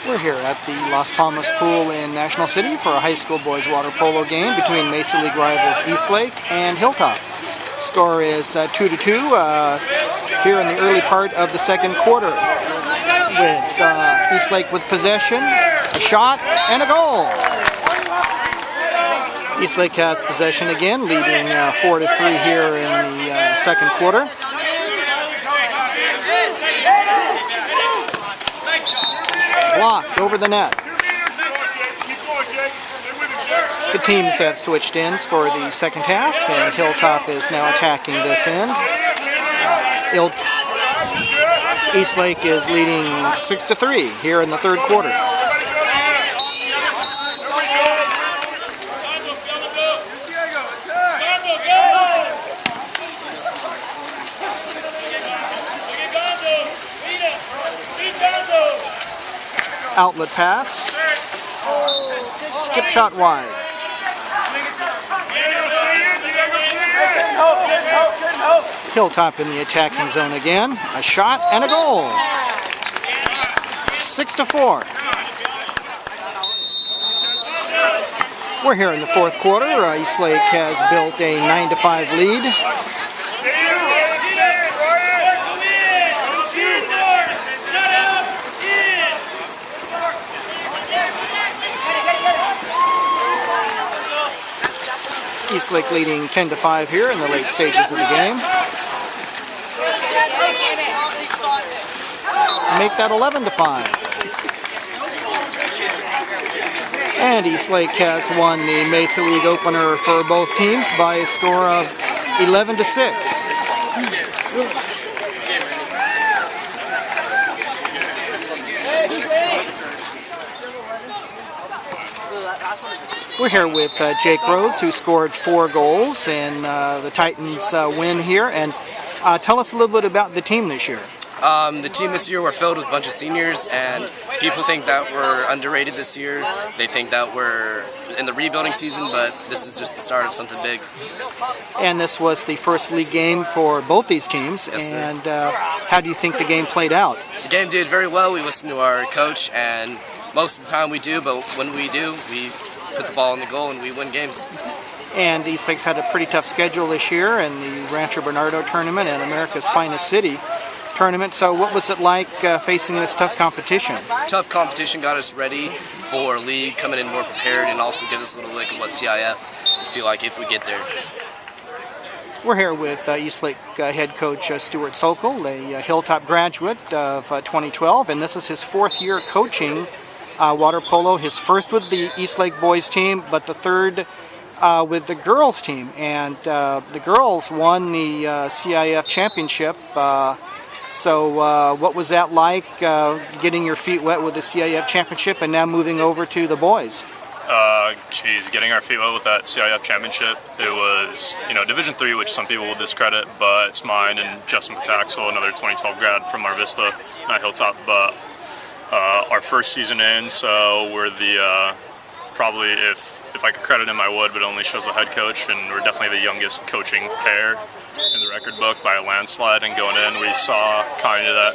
We're here at the Las Palmas pool in National City for a high school boys water polo game between Mesa League rivals Eastlake and Hilltop. Score is 2-2 here in the early part of the second quarter, with Eastlake with possession, a shot, and a goal. Eastlake has possession again, leading 4-3 here in the second quarter. Blocked over the net. The teams have switched ends for the second half, and Hilltop is now attacking this end. Eastlake is leading 6-3 here in the third quarter. Outlet pass. Skip shot wide. Hilltop in the attacking zone again. A shot and a goal. 6-4. We're here in the fourth quarter. Eastlake has built a 9-5 lead. Eastlake leading 10-5 here in the late stages of the game. Make that 11-5. And Eastlake has won the Mesa League opener for both teams by a score of 11-6. We're here with Jake Rose, who scored 4 goals, and the Titans win here. And tell us a little bit about the team this year. The team this year, we're filled with a bunch of seniors, and people think that we're underrated this year. They think that we're in the rebuilding season, but this is just the start of something big. And this was the first league game for both these teams. Yes, sir. And how do you think the game played out? The game did very well. We listened to our coach, and most of the time we do, but when we do, we put the ball in the goal and we win games. And Eastlake's had a pretty tough schedule this year in the Rancho Bernardo tournament and America's Finest City tournament. So what was it like facing this tough competition? Tough competition got us ready for league, coming in more prepared, and also give us a little lick of what CIF is feel like if we get there. We're here with Eastlake head coach Stuart Sokol, a Hilltop graduate of 2012, and this is his 4th year coaching water polo, his first with the Eastlake boys team, but the 3rd with the girls team. And the girls won the CIF championship. So what was that like, getting your feet wet with the CIF championship and now moving over to the boys? Getting our feet wet with that CIF championship, it was, Division III, which some people will discredit, but it's mine and Justin Pataxel, another 2012 grad from Mar Vista, not Hilltop, but our first season in, so we're the, probably, if I could credit him, I would, but it only shows the head coach, and we're definitely the youngest coaching pair in the record book by a landslide. And going in, we saw kind of that,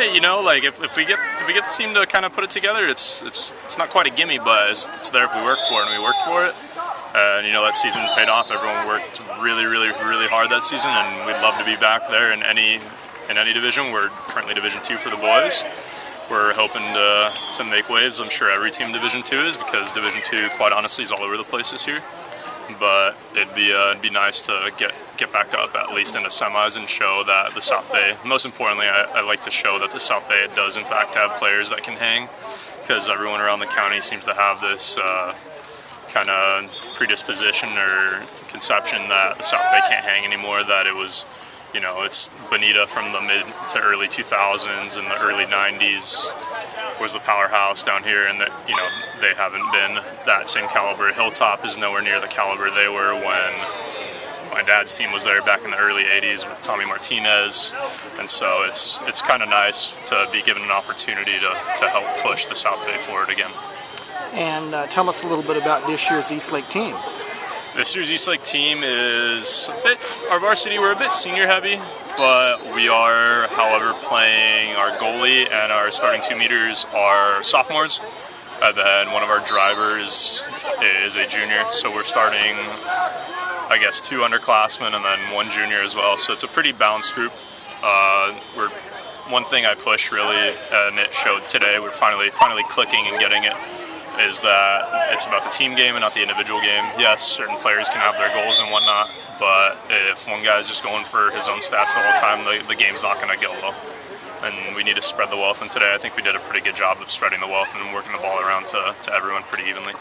hey, if we get the team to kind of put it together, it's not quite a gimme, but it's there if we work for it, and we worked for it. And that season paid off. Everyone worked really, really, really hard that season, and we'd love to be back there in any division. We're currently Division II for the boys. We're hoping to make waves. I'm sure every team in Division II is, because Division II, quite honestly, is all over the place this year. But it'd be nice to get back up at least in the semis and show that the South Bay. Most importantly, I like to show that the South Bay does in fact have players that can hang, because everyone around the county seems to have this kind of predisposition or conception that the South Bay can't hang anymore. That it was. It's Bonita from the mid to early 2000s and the early 90s was the powerhouse down here, and that, they haven't been that same caliber. Hilltop is nowhere near the caliber they were when my dad's team was there back in the early 80s with Tommy Martinez, and so it's kind of nice to be given an opportunity to help push the South Bay forward again. And tell us a little bit about this year's Eastlake team. This year's Eastlake team is a bit, our varsity, we're a bit senior heavy, but we are, however, playing our goalie and our starting 2 meters are sophomores. And then one of our drivers is a junior, so we're starting, I guess, 2 underclassmen and then 1 junior as well. So it's a pretty balanced group. One thing I push really, and it showed today, we're finally clicking and getting it, is that it's about the team game and not the individual game. Yes, certain players can have their goals and whatnot, but if one guy's just going for his own stats the whole time, the game's not going to go well. And we need to spread the wealth, and today I think we did a pretty good job of spreading the wealth and working the ball around to everyone pretty evenly.